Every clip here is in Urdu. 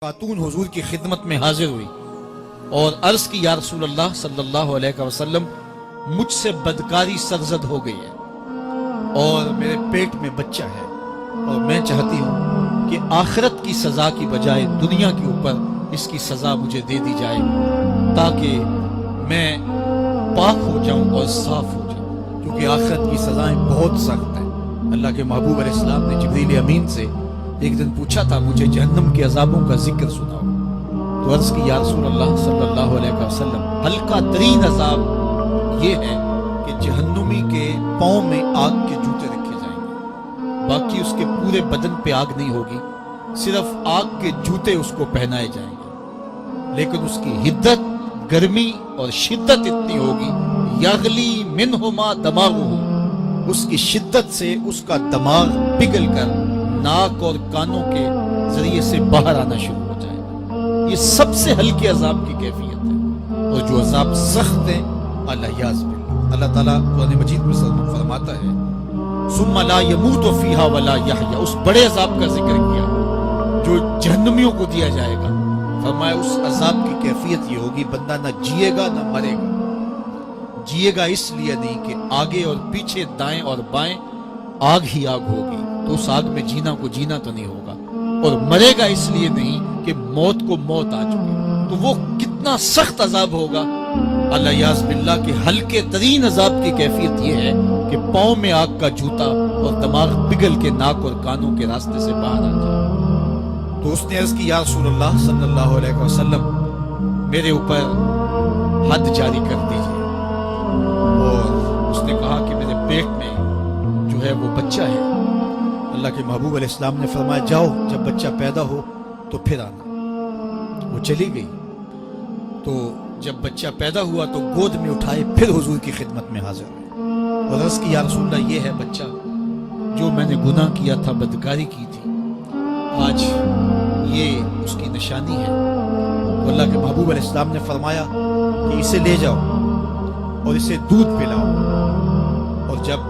خاتون حضور کی خدمت میں حاضر ہوئی اور عرض کی یا رسول اللہ صلی اللہ علیہ وسلم مجھ سے بدکاری سرزد ہو گئی ہے اور میرے پیٹ میں بچہ ہے اور میں چاہتی ہوں کہ آخرت کی سزا کی بجائے دنیا کے اوپر اس کی سزا مجھے دے دی جائے تاکہ میں پاک ہو جاؤں اور صاف ہو جاؤں، کیونکہ آخرت کی سزائیں بہت سخت ہیں۔ اللہ کے محبوب علیہ السلام نے جبریل امین سے ایک دن پوچھا تھا مجھے جہنم کے عذابوں کا ذکر سناؤ، تو عرض کی یا رسول اللہ صلی اللہ علیہ وسلم ہلکا ترین عذاب یہ ہے کہ جہنمی کے پاؤں میں آگ کے جوتے رکھے جائیں گے، باقی اس کے پورے بدن پہ آگ نہیں ہوگی، صرف آگ کے جوتے اس کو پہنائے جائیں گے، لیکن اس کی حدت، گرمی اور شدت اتنی ہوگی یغلی منہما دماغہ، اس کی شدت سے اس کا دماغ پگھل کر ناک اور کانوں کے ذریعے سے باہر آنا شروع ہو جائے گا۔ یہ سب سے ہلکے عذاب کی کیفیت ہے، اور جو عذاب سخت ہیں الیاذ باللہ، اللہ تعالیٰ قرآن مجید میں فرماتا ہے ثم لا يموت فیہا ولا یحیا، اس بڑے عذاب کا ذکر کیا جو جہنمیوں کو دیا جائے گا، فرمایا اس عذاب کی کیفیت یہ ہوگی بندہ نہ جیے گا نہ مرے گا۔ جیے گا اس لیے نہیں کہ آگے اور پیچھے دائیں اور بائیں آگ ہی آگ ہوگی، تو اس آگ میں جینا کو جینا تو نہیں ہوگا، اور مرے گا اس لیے نہیں کہ موت کو موت آ چکی، تو وہ کتنا سخت عذاب ہوگا الیاذ باللہ کہ ہلکے ترین عذاب کی کیفیت یہ ہے کہ پاؤں میں آگ کا جوتا اور دماغ پگھل کے ناک اور کانوں کے راستے سے باہر آ جائے۔ تو اس نے عرض کی یا رسول اللہ صلی اللہ علیہ وسلم میرے اوپر حد جاری کر دیجیے، اور اس نے کہا کہ میرے پیٹ میں جو ہے وہ بچہ ہے۔ اللہ کے محبوب علیہ السلام نے فرمایا جاؤ جب بچہ پیدا ہو تو پھر آنا۔ وہ چلی گئی، تو جب بچہ پیدا ہوا تو گود میں اٹھائے پھر حضور کی خدمت میں حاضر ہوئے اور عرض کی یا رسول اللہ یہ ہے بچہ جو میں نے گناہ کیا تھا، بدکاری کی تھی، آج یہ اس کی نشانی ہے۔ تو اللہ کے محبوب علیہ السلام نے فرمایا کہ اسے لے جاؤ اور اسے دودھ پلاؤ، اور جب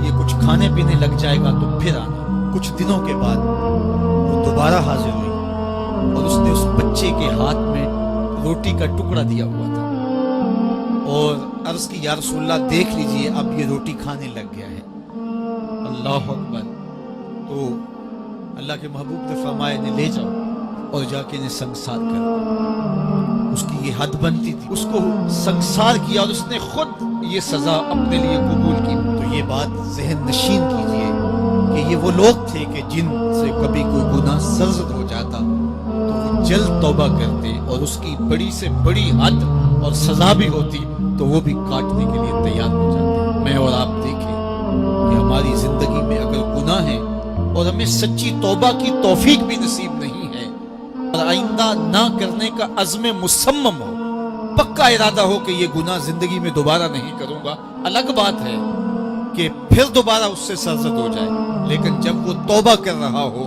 یہ کچھ کھانے پینے لگ جائے گا تو پھر آنا۔ کچھ دنوں کے بعد وہ دوبارہ حاضر ہوئی اور اس نے اس بچے کے ہاتھ میں روٹی کا ٹکڑا دیا ہوا تھا اور عرض کی یا رسول اللہ دیکھ لیجئے اب یہ روٹی کھانے لگ گیا ہے۔ اللہ اکبر۔ تو اللہ کے محبوب نے فرمایا انہیں لے جاؤ اور جا کے انہیں سنگسار کر۔ اس کی یہ حد بنتی تھی، اس کو سنگسار کیا اور اس نے خود یہ سزا اپنے لیے قبول کی۔ تو یہ بات ذہن نشین کیجئے کہ یہ وہ لوگ تھے کہ جن سے کبھی کوئی گناہ سرزد ہو جاتا تو وہ جلد توبہ کرتے، اور اس کی بڑی سے بڑی حد اور سزا بھی ہوتی تو وہ بھی کاٹنے کے لیے تیار ہو جاتے۔ میں اور آپ دیکھیں کہ ہماری زندگی میں اگر گناہ ہے اور ہمیں سچی توبہ کی توفیق بھی نصیب نہیں ہے اور آئندہ نہ کرنے کا عزم مصمم ہو، پکا ارادہ ہو کہ یہ گناہ زندگی میں دوبارہ نہیں کروں گا، الگ بات ہے کہ پھر دوبارہ اس سے سرزد ہو جائے، لیکن جب وہ توبہ کر رہا ہو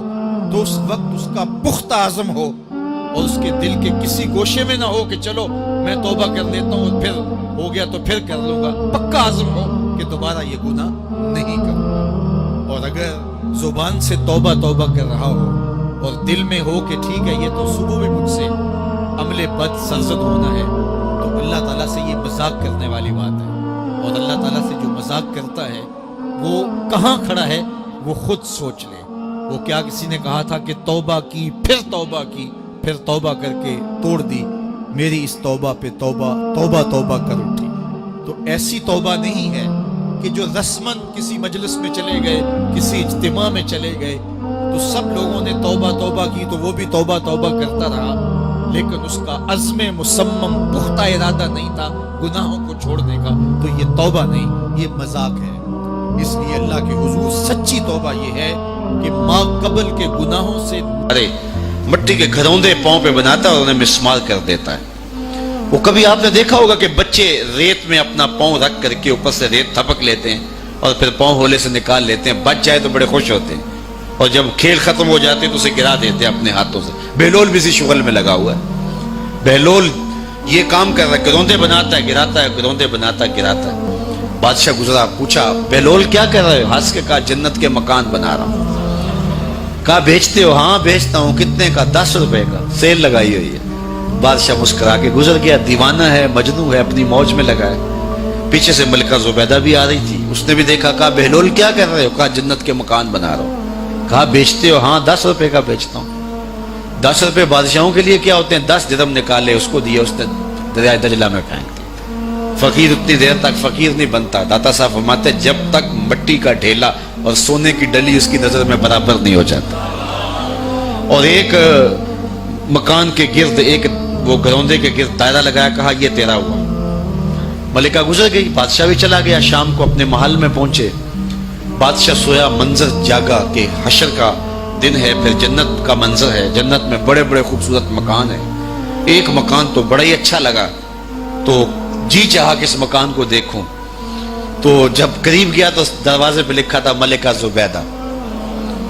تو اس وقت اس کا پختہ عزم ہو اور اس کے دل کے کسی گوشے میں نہ ہو کہ چلو میں توبہ کر لیتا ہوں اور پھر ہو گیا تو پھر کر لوں گا، پکا عزم ہو کہ دوبارہ یہ گناہ نہیں کروں گا۔ اور اگر زبان سے توبہ توبہ کر رہا ہو اور دل میں ہو کہ ٹھیک ہے یہ تو صبح بھی مجھ سے عمل بد سرزد ہونا ہے، تو اللہ تعالیٰ سے یہ مذاق کرنے والی بات ہے، اور اللہ تعالیٰ سے جو مذاق کرتا ہے وہ کہاں کھڑا ہے وہ خود سوچ لے۔ وہ کیا کسی نے کہا تھا کہ توبہ کی پھر توبہ کی پھر توبہ کر کے توڑ دی، میری اس توبہ پہ توبہ توبہ توبہ کر اٹھی۔ تو ایسی توبہ نہیں ہے کہ جو رسماً کسی مجلس میں چلے گئے، کسی اجتماع میں چلے گئے تو سب لوگوں نے توبہ توبہ کی تو وہ بھی توبہ توبہ کرتا رہا، لیکن اس کا عزم مصمم پختہ ارادہ نہیں تھا گناہوں کو چھوڑنے کا، تو یہ توبہ نہیں، یہ مذاق ہے۔ اس لیے اللہ کے حضور سچی توبہ یہ ہے کہ ماں قبل کے گناہوں سے مٹی کے گھروندے پاؤں پہ بناتا ہے اور انہیں مسمار کر دیتا ہے۔ وہ کبھی آپ نے دیکھا ہوگا کہ بچے ریت میں اپنا پاؤں رکھ کر کے اوپر سے ریت تھپک لیتے ہیں اور پھر پاؤں ہولے سے نکال لیتے ہیں، بچ جائے تو بڑے خوش ہوتے ہیں، اور جب کھیل ختم ہو جاتے ہیں تو اسے گرا دیتے ہیں اپنے ہاتھوں سے۔ بہلول بھی اسی شغل میں لگا ہوا ہے، بہلول یہ کام کر رہا ہے، گروندے بناتا ہے گراتا ہے، گروندے بناتا ہے گراتا ہے۔ بادشاہ گزرا، پوچھا بہلول کیا کر رہے ہو؟ ہنس کے کہا جنت کے مکان بنا رہا ہوں۔ کہا بیچتے ہو؟ ہاں بیچتا ہوں. کتنے کا؟ 10 روپے کا. سیل لگائی ہوئی ہے. بادشاہ مسکرا کے گزر گیا. دیوانہ ہے، مجنوں ہے، اپنی موج میں لگا ہے. پیچھے سے ملکہ زبیدہ بھی آ رہی تھی. اس نے بھی دیکھا. کہا بہلول کیا کر رہے ہو؟ کہا جنت کے مکان بنا رہا ہوں. کہا بیچتے ہو؟ ہاں 10 روپے کا بیچتا ہوں. 10 روپے بادشاہوں کے لیے کیا ہوتے ہیں؟ 10 درہم نکالے، اس کو دیے، اس نے دریائے دجلہ میں پھینک دیا. فقیر اتنی دیر تک فقیر نہیں بنتا. داتا صاحب فرماتے جب تک مٹی کا ڈھیلا اور سونے کی ڈلی اس کی نظر میں برابر نہیں ہو جاتا. اور ایک مکان کے گرد، ایک وہ گروندے کے گرد دائرہ لگایا. کہا یہ تیرا ہوا. ملکہ گزر گئی. بادشاہ بھی چلا گیا. شام کو اپنے محل میں پہنچے. بادشاہ سویا. منظر جاگا کہ حشر کا دن ہے، پھر جنت کا منظر ہے. جنت میں بڑے بڑے خوبصورت مکان ہیں. ایک مکان تو بڑا ہی اچھا لگا تو جی چاہا کہ اس مکان کو دیکھوں. تو جب قریب گیا تو دروازے پہ لکھا تھا ملکہ زبیدہ.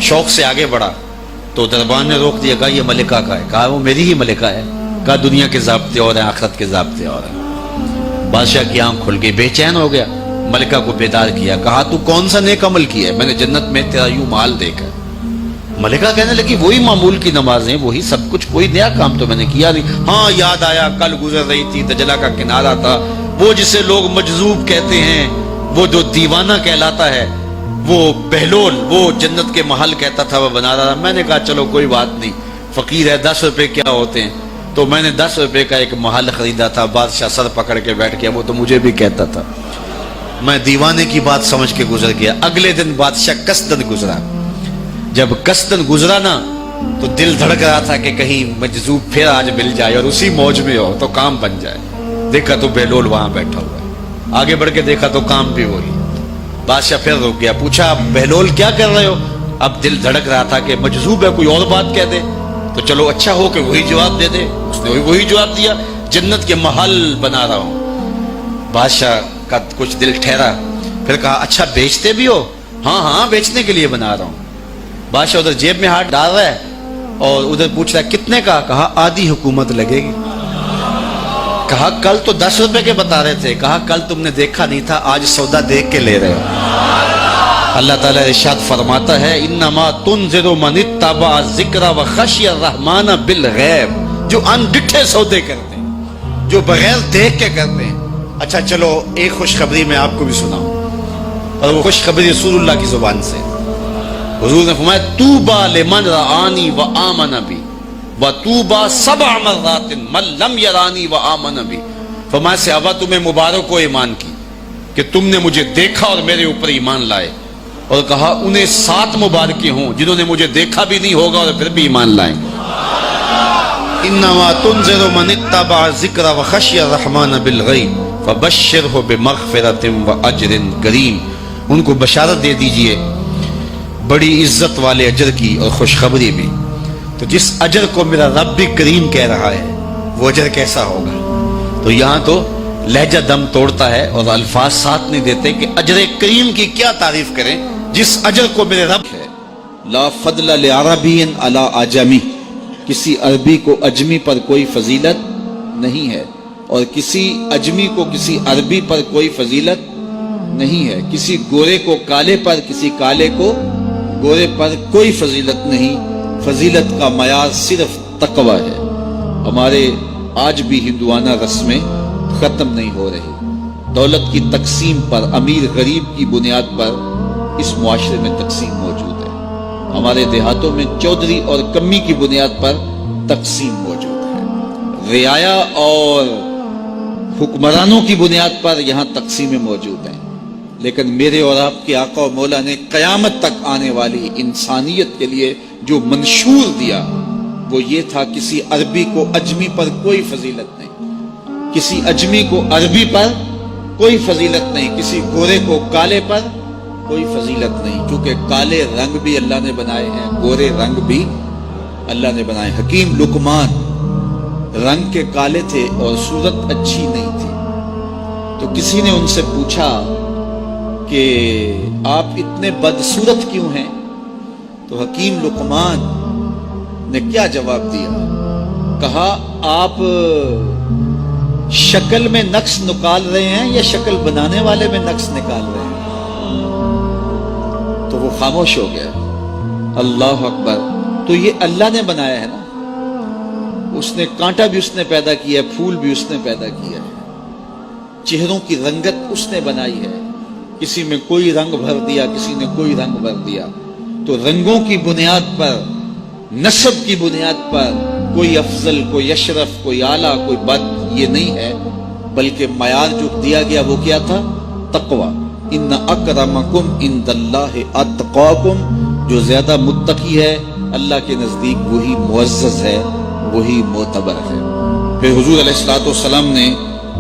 شوق سے آگے بڑھا تو دربان نے روک دیا. کہا یہ ملکہ کا ہے. کہا وہ میری ہی ملکہ ہے. کہا دنیا کے ضابطے اور ہیں، آخرت کے ضابطے اور ہیں. بادشاہ کی آنکھ کھل گئی. بے چین ہو گیا. ملکہ کو بیدار کیا. کہا تو کون سا نیک عمل کیا ہے؟ میں نے جنت میں تیرا یوں مال دیکھا. ملکہ کہنے لگی وہی معمول کی نمازیں، وہی سب کچھ، کوئی نیا کام تو میں نے کیا نہیں. ہاں یاد آیا، کل گزر رہی تھی، دجلہ کا کنارہ تھا، وہ جسے لوگ مجذوب کہتے ہیں، وہ جو دیوانہ کہلاتا ہے، وہ بہلول، وہ جنت کے محل کہتا تھا، وہ بنا رہا تھا. میں نے کہا چلو کوئی بات نہیں، فقیر ہے، 10 روپے کیا ہوتے ہیں. تو میں نے 10 روپے کا ایک محل خریدا تھا. بادشاہ سر پکڑ کے بیٹھ گیا. وہ تو مجھے بھی کہتا تھا. میں دیوانے کی بات سمجھ کے گزر گیا. اگلے دن بادشاہ قصدن گزرا. جب قصدن گزرا نا تو دل دھڑک رہا تھا کہ کہیں مجذوب پھر آج مل جائے اور اسی موج میں ہو تو کام بن جائے. دیکھا تو بہلول وہاں بیٹھا ہوا ہے. آگے بڑھ کے دیکھا تو کام بھی وہی. بادشاہ پھر رک گیا. پوچھا بہلول کیا کر رہے ہو؟ اب دل دھڑک رہا تھا کہ مجذوب ہے، کوئی اور بات کہہ دے تو چلو اچھا ہو کہ وہی جواب دے دے. اس نے وہی جواب دیا، جنت کے محل بنا رہا ہوں. بادشاہ کا کچھ دل ٹھہرا. پھر کہا اچھا بیچتے بھی ہو؟ ہاں ہاں بیچنے کے لیے بنا رہا ہوں. بادشاہ ادھر جیب میں ہاتھ ڈال رہا ہے اور ادھر پوچھ رہا ہے کتنے کا؟ کہا آدھی حکومت لگے گی. کہا کل تو 10 روپے کے بتا رہے تھے. کہا کل تم نے دیکھا نہیں تھا، آج سودا دیکھ کے لے رہے ہو. اللہ تعالیٰ ارشاد فرماتا ہے انما تنذر من اتبع الذکر وخشی الرحمن بالغیب. جو ان ڈٹھے سودے کرتے ہیں، جو بغیر دیکھ کے کرتے ہیں. اچھا چلو ایک خوشخبری میں آپ کو بھی سناؤں، اور وہ خوشخبری رسول اللہ کی زبان سے. حضور نے فرمایا طوبی لمن رآنی وآمن بی وطوبی 7 مرات من لم یرانی وآمن بی. فرمایا صحابہ تمہیں مبارک ہو ایمان کی کہ تم نے مجھے دیکھا اور میرے اوپر ایمان لائے. اور کہا انہیں 7 مبارکیں ہوں جنہوں نے مجھے دیکھا بھی نہیں ہوگا اور پھر بھی ایمان لائیں. انما تنذر من اتبع الذکر وخشی الرحمن بالغیب فبشرہ بمغفرۃ واجر کریم. ان کو بشارت دے دیجئے بڑی عزت والے اجر کی اور خوشخبری بھی. تو جس اجر کو میرا رب بھی کریم کہہ رہا ہے وہ اجر کیسا ہوگا. تو یہاں تو لہجہ دم توڑتا ہے اور الفاظ ساتھ نہیں دیتے کہ اجر کریم کی کیا تعریف کریں جس اجر کو میرے رب ہے. لا فضل لعربی علی اعجمی. کسی عربی کو اجمی پر کوئی فضیلت نہیں ہے اور کسی اجمی کو کسی عربی پر کوئی فضیلت نہیں ہے. کسی گورے کو کالے پر، کسی کالے کو گورے پر کوئی فضیلت نہیں. فضیلت کا معیار صرف تقوی ہے. ہمارے آج بھی ہندوانہ رسمیں ختم نہیں ہو رہی. دولت کی تقسیم پر، امیر غریب کی بنیاد پر اس معاشرے میں تقسیم موجود ہے. ہمارے دیہاتوں میں چودھری اور کمی کی بنیاد پر تقسیم موجود ہے. رعایا اور حکمرانوں کی بنیاد پر یہاں تقسیمیں موجود ہیں. لیکن میرے اور آپ کے آقا و مولا نے قیامت تک آنے والی انسانیت کے لیے جو منشور دیا وہ یہ تھا کسی عربی کو اجمی پر کوئی فضیلت نہیں، کسی اجمی کو عربی پر کوئی فضیلت نہیں، کسی گورے کو کالے پر کوئی فضیلت نہیں. کیونکہ کالے رنگ بھی اللہ نے بنائے ہیں، گورے رنگ بھی اللہ نے بنائے. حکیم لقمان رنگ کے کالے تھے اور صورت اچھی نہیں تھی. تو کسی نے ان سے پوچھا کہ آپ اتنے بدصورت کیوں ہیں؟ تو حکیم لقمان نے کیا جواب دیا؟ کہا آپ شکل میں نقص نکال رہے ہیں یا شکل بنانے والے میں نقص نکال رہے ہیں؟ تو وہ خاموش ہو گیا. اللہ اکبر. تو یہ اللہ نے بنایا ہے نا, اس نے کانٹا بھی اس نے پیدا کیا ہے, پھول بھی اس نے پیدا کیا ہے, چہروں کی رنگت اس نے بنائی ہے, کسی میں کوئی رنگ بھر دیا, کسی نے کوئی رنگ بھر دیا. تو رنگوں کی بنیاد پر, نسب کی بنیاد پر کوئی افضل, کوئی اشرف, کوئی اعلیٰ, کوئی بد, یہ نہیں ہے, بلکہ معیار جو دیا گیا وہ کیا تھا؟ تقوی. ان اکرمکم عند اللہ اتقاکم, جو زیادہ متقی ہے اللہ کے نزدیک وہی معزز ہے, وہی معتبر ہے. پھر حضور علیہ الصلوۃ والسلام نے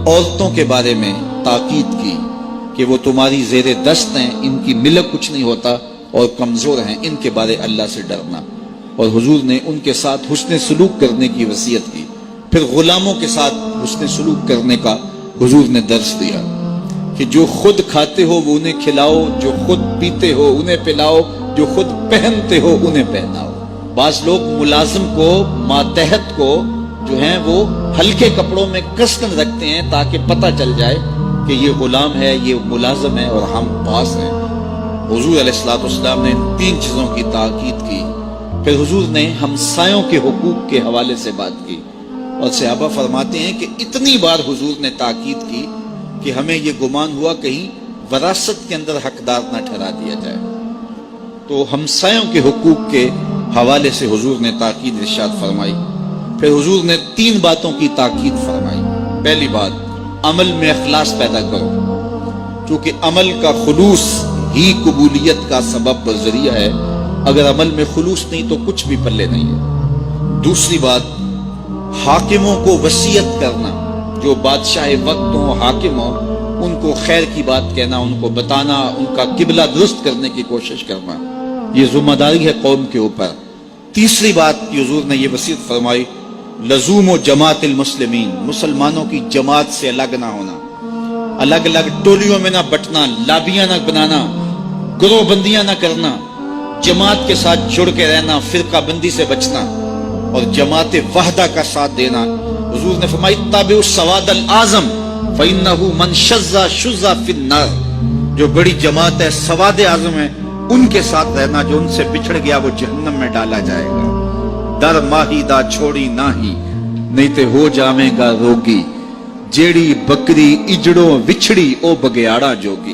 عورتوں کے بارے میں تاکید کی کہ وہ تمہاری زیر دست ہیں, ان کی ملک کچھ نہیں ہوتا اور کمزور ہیں, ان کے بارے اللہ سے ڈرنا. اور حضور نے ان کے ساتھ حسن سلوک کرنے کی وصیت کی. پھر غلاموں کے ساتھ حسن سلوک کرنے کا حضور نے درس دیا کہ جو خود کھاتے ہو وہ انہیں کھلاؤ, جو خود پیتے ہو انہیں پلاؤ, جو خود پہنتے ہو انہیں پہناؤ. بعض لوگ ملازم کو, ماتحت کو جو ہیں وہ ہلکے کپڑوں میں کس کر رکھتے ہیں تاکہ پتہ چل جائے کہ یہ غلام ہے, یہ ملازم ہے اور ہم باس ہیں. حضور علیہ الصلوۃ والسلام نے ان 3 چیزوں کی تاکید کی. پھر حضور نے ہمسایوں کے حقوق کے حوالے سے بات کی, اور صحابہ فرماتے ہیں کہ اتنی بار حضور نے تاکید کی کہ ہمیں یہ گمان ہوا کہیں وراثت کے اندر حقدار نہ ٹھہرا دیا جائے. تو ہمسایوں کے حقوق کے حوالے سے حضور نے تاکید ارشاد فرمائی. پھر حضور نے 3 باتوں کی تاکید فرمائی. پہلی بات, عمل میں اخلاص پیدا کرو, کیونکہ عمل کا خلوص ہی قبولیت کا سبب و ذریعہ ہے. اگر عمل میں خلوص نہیں تو کچھ بھی پلے نہیں ہے. دوسری بات, حاکموں کو وصیت کرنا, جو بادشاہ وقت ہوں, حاکم ہوں, ان کو خیر کی بات کہنا, ان کو بتانا, ان کا قبلہ درست کرنے کی کوشش کرنا, یہ ذمہ داری ہے قوم کے اوپر. تیسری بات کہ حضور نے یہ وصیت فرمائی, لزوم و جماعت المسلمین, مسلمانوں کی جماعت سے الگ نہ ہونا, الگ الگ ٹولیوں میں نہ بٹنا, لابیاں نہ بنانا, گروہ بندیاں نہ کرنا, جماعت کے ساتھ جڑ کے رہنا, فرقہ بندی سے بچنا اور جماعت وحدہ کا ساتھ دینا. حضور نے فرمائی, تابع السواد الاعظم فإنہ من شذ شذ فی النار, جو بڑی جماعت ہے, سواد اعظم ہے, ان کے ساتھ رہنا, جو ان سے بچھڑ گیا وہ جہنم میں ڈالا جائے گا. در ماہی دا چھوڑی ناہی, نہیں تے ہو جاویں گا روگی, جیڑی بکری اجڑوں وچھڑی او بگیاڑا جوگی.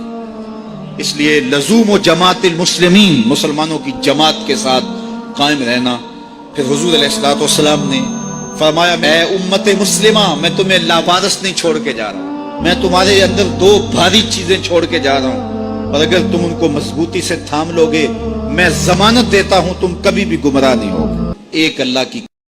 اس لیے لزوم و جماعت المسلمین, مسلمانوں کی جماعت کے ساتھ قائم رہنا. پھر حضور علیہ الصلوۃ والسلام نے فرمایا, اے امت مسلمہ, میں تمہیں لاوارث نہیں چھوڑ کے جا رہا, میں تمہارے اندر 2 بھاری چیزیں چھوڑ کے جا رہا ہوں, اور اگر تم ان کو مضبوطی سے تھام لوگے, میں ضمانت دیتا ہوں تم کبھی بھی گمراہ نہیں ہوگے. ایک اللہ کی